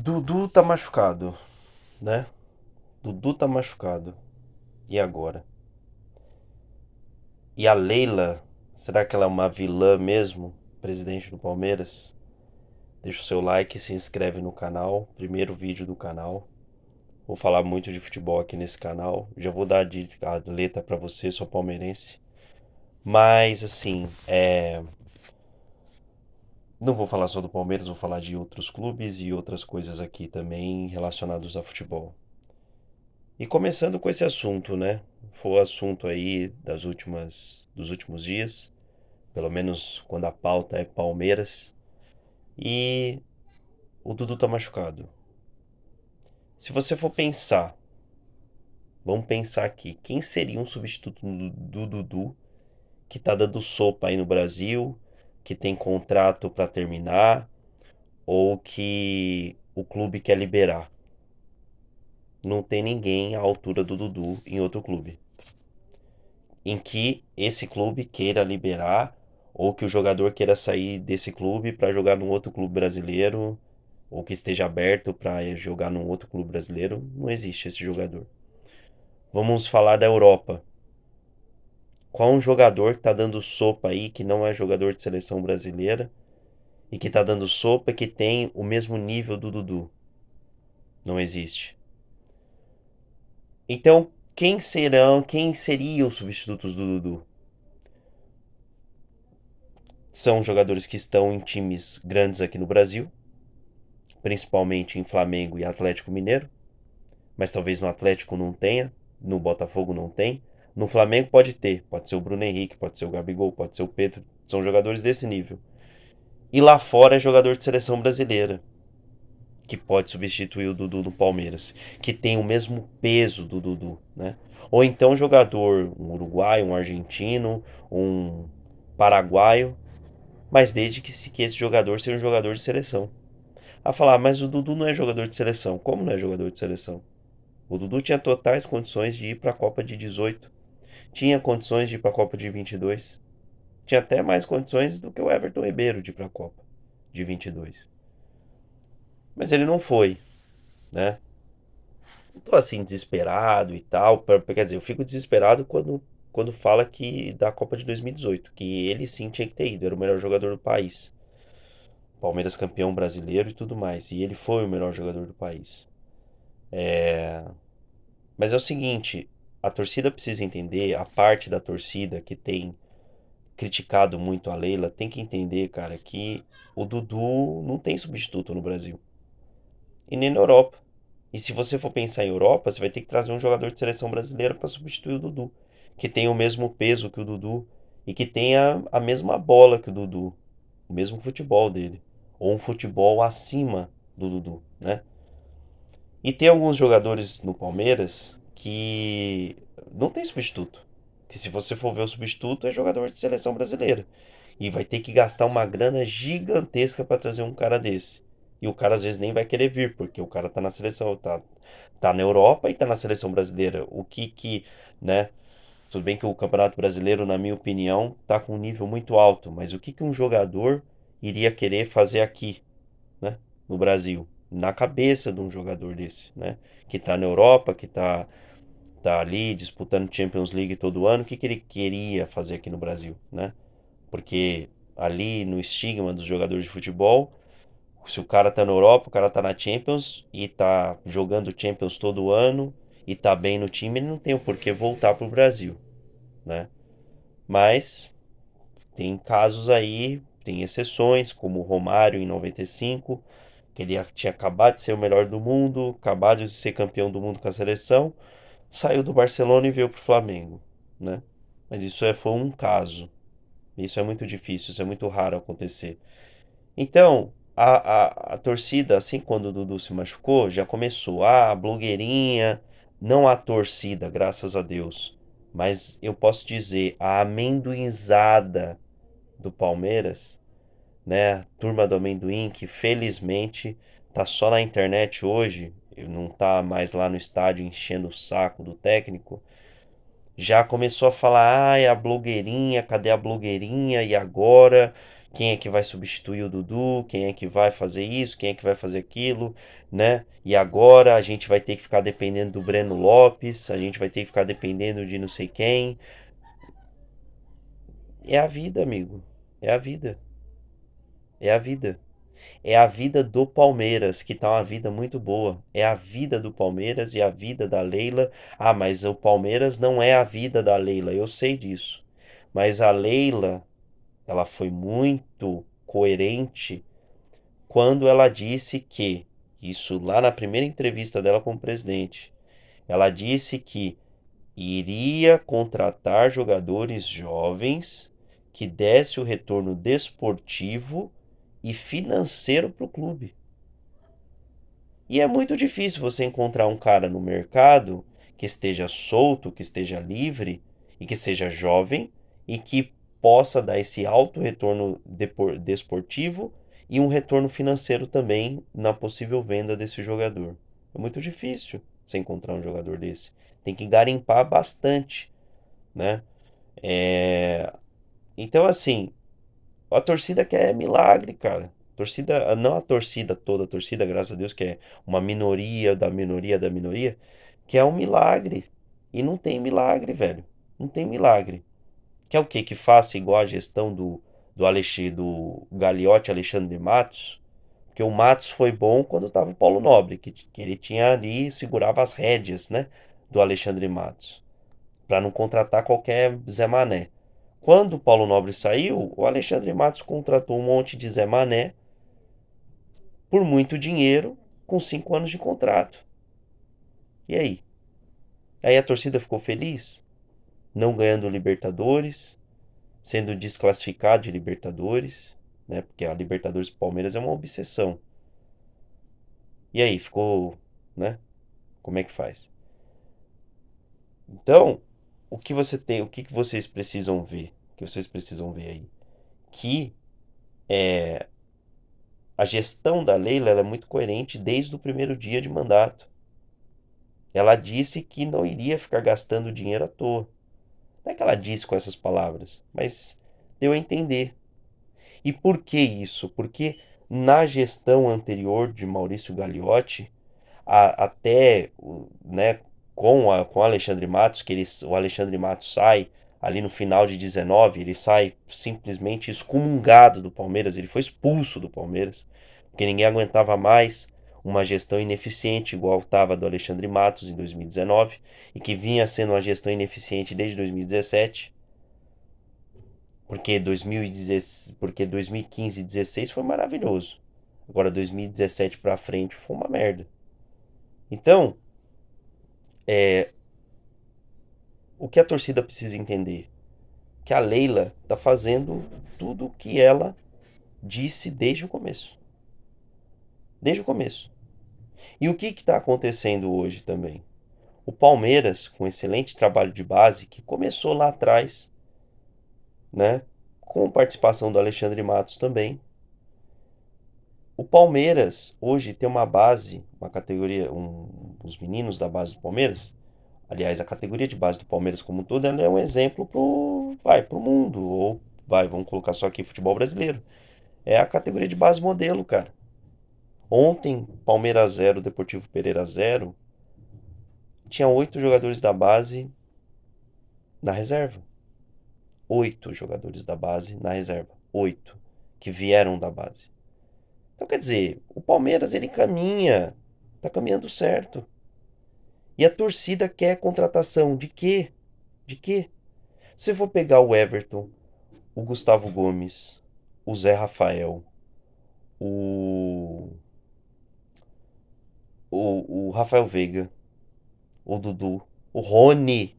Dudu tá machucado, né? Dudu tá machucado. E agora? E a Leila, será que ela é uma vilã mesmo? Presidente do Palmeiras? Deixa o seu like e se inscreve no canal. Primeiro vídeo do canal. Vou falar muito de futebol aqui nesse canal. Já vou dar a letra pra você, sou palmeirense. Mas assim, não vou falar só do Palmeiras, vou falar de outros clubes e outras coisas aqui também relacionados a futebol. E começando com esse assunto, né? Foi o assunto aí dos últimos dias, pelo menos quando a pauta é Palmeiras. E o Dudu tá machucado. Se você for pensar, vamos pensar aqui, quem seria um substituto do Dudu que tá dando sopa aí no Brasil, que tem contrato para terminar ou que o clube quer liberar? Não tem ninguém à altura do Dudu em outro clube. Em que esse clube queira liberar ou que o jogador queira sair desse clube para jogar num outro clube brasileiro ou que esteja aberto para jogar num outro clube brasileiro, não existe esse jogador. Vamos falar da Europa. Qual um jogador que está dando sopa aí que não é jogador de seleção brasileira e que está dando sopa e que tem o mesmo nível do Dudu? Não existe. Então, quem seriam os substitutos do Dudu? São jogadores que estão em times grandes aqui no Brasil, principalmente em Flamengo e Atlético Mineiro, mas talvez no Atlético não tenha, no Botafogo não tem. No Flamengo pode ter, pode ser o Bruno Henrique, pode ser o Gabigol, pode ser o Pedro, são jogadores desse nível. E lá fora é jogador de seleção brasileira, que pode substituir o Dudu no Palmeiras, que tem o mesmo peso do Dudu, né? Ou então jogador, um uruguaio, um argentino, um paraguaio, mas desde que esse jogador seja um jogador de seleção. A falar, mas o Dudu não é jogador de seleção. Como não é jogador de seleção? O Dudu tinha totais condições de ir para a Copa de 18. Tinha condições de ir para a Copa de 22. Tinha até mais condições do que o Everton Ribeiro de ir para a Copa de 22. Mas ele não foi, né? Não tô assim desesperado e tal. Quer dizer, eu fico desesperado quando fala que da Copa de 2018, que ele sim tinha que ter ido, era o melhor jogador do país. Palmeiras campeão brasileiro e tudo mais. E ele foi o melhor jogador do país. Mas é o seguinte, a torcida precisa entender, a parte da torcida que tem criticado muito a Leila, tem que entender, cara, que o Dudu não tem substituto no Brasil. E nem na Europa. E se você for pensar em Europa, você vai ter que trazer um jogador de seleção brasileira para substituir o Dudu, que tem o mesmo peso que o Dudu e que tenha a mesma bola que o Dudu, o mesmo futebol dele, ou um futebol acima do Dudu, né? E tem alguns jogadores no Palmeiras que não tem substituto. Que se você for ver o substituto é jogador de seleção brasileira. E vai ter que gastar uma grana gigantesca para trazer um cara desse. E o cara às vezes nem vai querer vir, porque o cara tá na seleção, tá na Europa e tá na seleção brasileira. Né? Tudo bem que o Campeonato Brasileiro, na minha opinião, tá com um nível muito alto, mas o que um jogador iria querer fazer aqui, né, no Brasil, na cabeça de um jogador desse, né, que está na Europa, que tá ali disputando Champions League todo ano, o que ele queria fazer aqui no Brasil, né? Porque ali no estigma dos jogadores de futebol, se o cara tá na Europa, o cara tá na Champions e tá jogando Champions todo ano e tá bem no time, ele não tem o porquê voltar pro Brasil, né? Mas tem casos aí, tem exceções, como o Romário em 95, que ele tinha acabado de ser o melhor do mundo, acabado de ser campeão do mundo com a seleção, saiu do Barcelona e veio pro Flamengo, né? Mas foi um caso. Isso é muito difícil, isso é muito raro acontecer. Então, a torcida, assim, quando o Dudu se machucou, já começou. Ah, blogueirinha, não a torcida, graças a Deus. Mas eu posso dizer, a amendoinzada do Palmeiras, né? A turma do amendoim, que felizmente tá só na internet hoje, não tá mais lá no estádio enchendo o saco do técnico, já começou a falar, ai, a blogueirinha, cadê a blogueirinha? E agora? quem é que vai substituir o Dudu, quem é que vai fazer isso, quem é que vai fazer aquilo, né? E agora a gente vai ter que ficar dependendo do Breno Lopes, a gente vai ter que ficar dependendo de não sei quem. É a vida, amigo. É a vida. É a vida. É a vida do Palmeiras, que tá uma vida muito boa. É a vida do Palmeiras e a vida da Leila. Ah, mas o Palmeiras não é a vida da Leila, eu sei disso. Mas a Leila, ela foi muito coerente quando ela disse que, isso lá na primeira entrevista dela como presidente, ela disse que iria contratar jogadores jovens que desse o retorno desportivo e financeiro para o clube. E é muito difícil você encontrar um cara no mercado que esteja solto, que esteja livre e que seja jovem e que possa dar esse alto retorno desportivo e um retorno financeiro também na possível venda desse jogador. É muito difícil você encontrar um jogador desse. Tem que garimpar bastante, né? Então, assim, a torcida quer milagre, cara. Torcida, não a torcida toda, a torcida, graças a Deus, que é uma minoria da minoria da minoria, que é um milagre. E não tem milagre, velho. Não tem milagre. Quer o quê? Que faça igual a gestão do Gagliotti Alexandre de Matos? Porque o Matos foi bom quando tava o Paulo Nobre, que ele tinha ali, segurava as rédeas, né? Do Alexandre Matos. Para não contratar qualquer Zé Mané. Quando o Paulo Nobre saiu, o Alexandre Matos contratou um monte de Zé Mané por muito dinheiro, com 5 anos de contrato. E aí? Aí a torcida ficou feliz? Não ganhando Libertadores, sendo desclassificado de Libertadores, né? Porque a Libertadores do Palmeiras é uma obsessão. E aí, ficou, né? Como é que faz? Então, o que você tem, o que vocês precisam ver? O que vocês precisam ver aí? Que a gestão da Leila ela é muito coerente desde o primeiro dia de mandato. Ela disse que não iria ficar gastando dinheiro à toa. Não é que ela disse com essas palavras, mas deu a entender. E por que isso? Porque na gestão anterior de Maurício Gagliotti, até né, com Alexandre Matos, o Alexandre Matos sai ali no final de 19, ele sai simplesmente excomungado do Palmeiras, ele foi expulso do Palmeiras, porque ninguém aguentava mais uma gestão ineficiente igual estava do Alexandre Matos em 2019 e que vinha sendo uma gestão ineficiente desde 2017. Porque 2015 e 16 foi maravilhoso. Agora 2017 pra frente foi uma merda. Então, o que a torcida precisa entender? Que a Leila tá fazendo tudo o que ela disse desde o começo. Desde o começo. E o que está acontecendo hoje também? O Palmeiras, com excelente trabalho de base, que começou lá atrás, né? Com participação do Alexandre Matos também. O Palmeiras hoje tem uma base, uma categoria, os meninos da base do Palmeiras. Aliás, a categoria de base do Palmeiras como um todo, ela é um exemplo pro mundo, ou vamos colocar só aqui futebol brasileiro. É a categoria de base modelo, cara. Ontem, Palmeiras 0, Deportivo Pereira 0, tinha 8 jogadores da base na reserva. 8 jogadores da base na reserva. 8 que vieram da base. Então, quer dizer, o Palmeiras ele caminha, tá caminhando certo. E a torcida quer contratação de quê? De quê? Se for pegar o Everton, o Gustavo Gomes, o Zé Rafael, o, o Rafael Veiga, o Dudu, o Rony.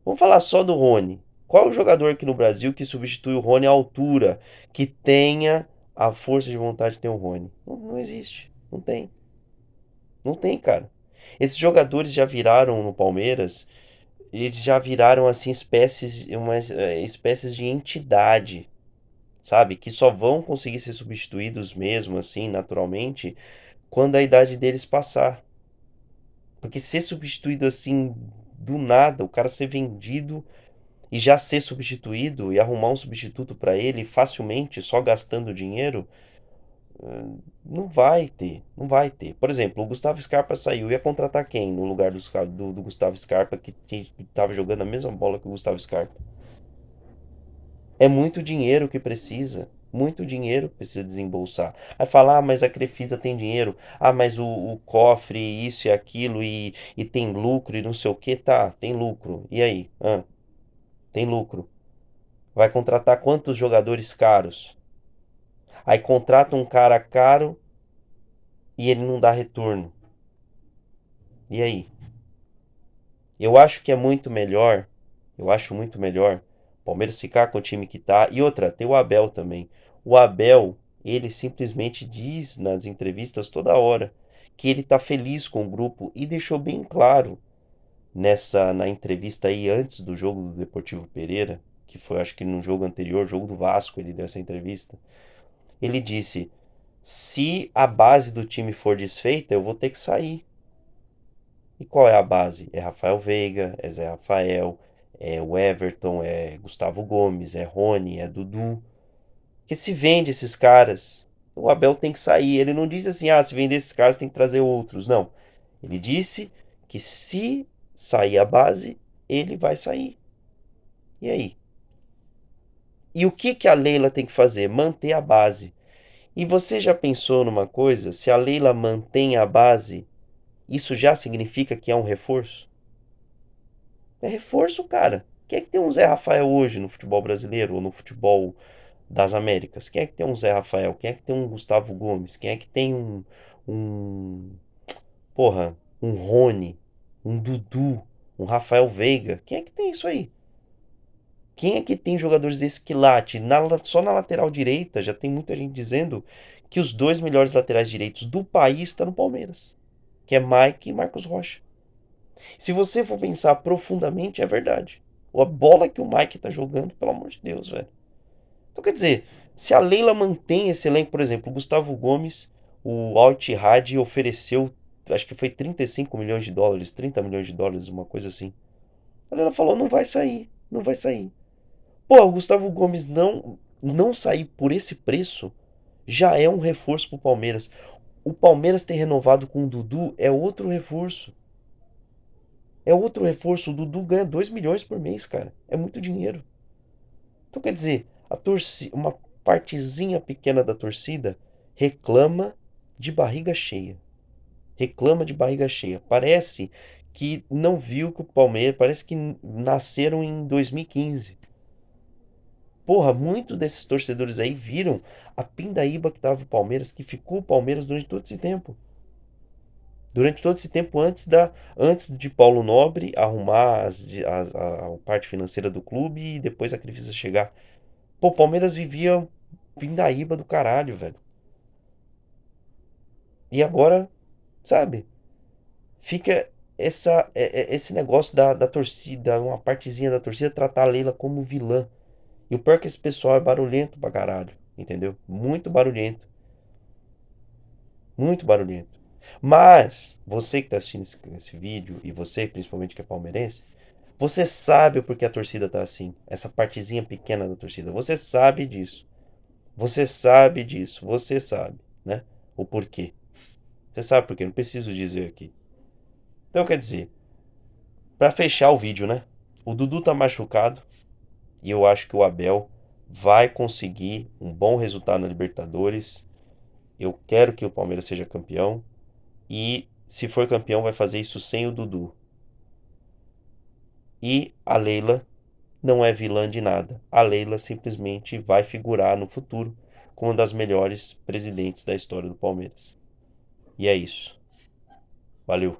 Vamos falar só do Rony. Qual é o jogador aqui no Brasil que substitui o Rony à altura, que tenha a força de vontade de ter o Rony? Não, não existe. Não tem. Não tem, cara. Esses jogadores já viraram no Palmeiras, eles já viraram assim espécies de entidade, sabe? Que só vão conseguir ser substituídos mesmo assim, naturalmente, quando a idade deles passar. Porque ser substituído assim do nada, o cara ser vendido e já ser substituído e arrumar um substituto para ele facilmente, só gastando dinheiro, não vai ter, não vai ter. Por exemplo, o Gustavo Scarpa saiu, ia contratar quem no lugar do Gustavo Scarpa, que estava jogando a mesma bola que o Gustavo Scarpa? É muito dinheiro que precisa. Muito dinheiro que precisa desembolsar. Aí falar, ah, mas a Crefisa tem dinheiro. Ah, mas o cofre, isso e aquilo, e tem lucro e não sei o que. Tá, tem lucro. E aí? Tem lucro. Vai contratar quantos jogadores caros? Aí contrata um cara caro e ele não dá retorno. E aí? Eu acho que é muito melhor. Eu acho muito melhor o Palmeiras ficar com o time que tá. E outra, tem o Abel também. O Abel, ele simplesmente diz nas entrevistas toda hora que ele tá feliz com o grupo e deixou bem claro na entrevista aí antes do jogo do Deportivo Pereira, que foi acho que no jogo anterior, jogo do Vasco, ele deu essa entrevista. Ele disse: "Se a base do time for desfeita, eu vou ter que sair". E qual é a base? É Rafael Veiga, é Zé Rafael, é o Everton, é Gustavo Gomes, é Rony, é Dudu. Que se vende esses caras, o Abel tem que sair. Ele não disse assim, ah, se vender esses caras tem que trazer outros. Não. Ele disse que se sair a base, ele vai sair. E aí? E o que que a Leila tem que fazer? Manter a base. E você já pensou numa coisa? Se a Leila mantém a base, isso já significa que é um reforço? É reforço, cara. Quem é que tem um Zé Rafael hoje no futebol brasileiro ou no futebol das Américas? Quem é que tem um Zé Rafael? Quem é que tem um Gustavo Gomes? Quem é que tem um, porra, um Rony, um Dudu, um Rafael Veiga? Quem é que tem isso aí? Quem é que tem jogadores desse quilate? Só na lateral direita já tem muita gente dizendo que os dois melhores laterais direitos do país estão no Palmeiras, que é Mike e Marcos Rocha. Se você for pensar profundamente, é verdade. A bola que o Mike tá jogando, pelo amor de Deus, velho. Então, quer dizer, se a Leila mantém esse elenco, por exemplo, o Gustavo Gomes, o Al Ittihad ofereceu, acho que foi 35 milhões de dólares, 30 milhões de dólares, uma coisa assim. A Leila falou, não vai sair, não vai sair. Pô, o Gustavo Gomes não sair por esse preço já é um reforço pro Palmeiras. O Palmeiras ter renovado com o Dudu é outro reforço. É outro reforço. O Dudu ganha 2 milhões por mês, cara. É muito dinheiro. Então, quer dizer, uma partezinha pequena da torcida reclama de barriga cheia. Reclama de barriga cheia. Parece que não viu que o Palmeiras. Parece que nasceram em 2015. Porra, muitos desses torcedores aí viram a pindaíba que tava o Palmeiras, que ficou o Palmeiras durante todo esse tempo. Durante todo esse tempo antes de Paulo Nobre arrumar a parte financeira do clube e depois a Crefisa chegar. Pô, o Palmeiras vivia pindaíba do caralho, velho. E agora, sabe, fica esse negócio da torcida, uma partezinha da torcida tratar a Leila como vilã. E o pior é que esse pessoal é barulhento pra caralho, entendeu? Muito barulhento, muito barulhento. Mas, você que tá assistindo esse vídeo, e você principalmente que é palmeirense, você sabe o porquê a torcida tá assim. Essa partezinha pequena da torcida. Você sabe disso. Você sabe disso. Você sabe, né? O porquê. Você sabe por quê? Não preciso dizer aqui. Então, quer dizer, pra fechar o vídeo, né? O Dudu tá machucado e eu acho que o Abel vai conseguir um bom resultado na Libertadores. Eu quero que o Palmeiras seja campeão e, se for campeão, vai fazer isso sem o Dudu. E a Leila não é vilã de nada. A Leila simplesmente vai figurar no futuro como uma das melhores presidentes da história do Palmeiras. E é isso. Valeu.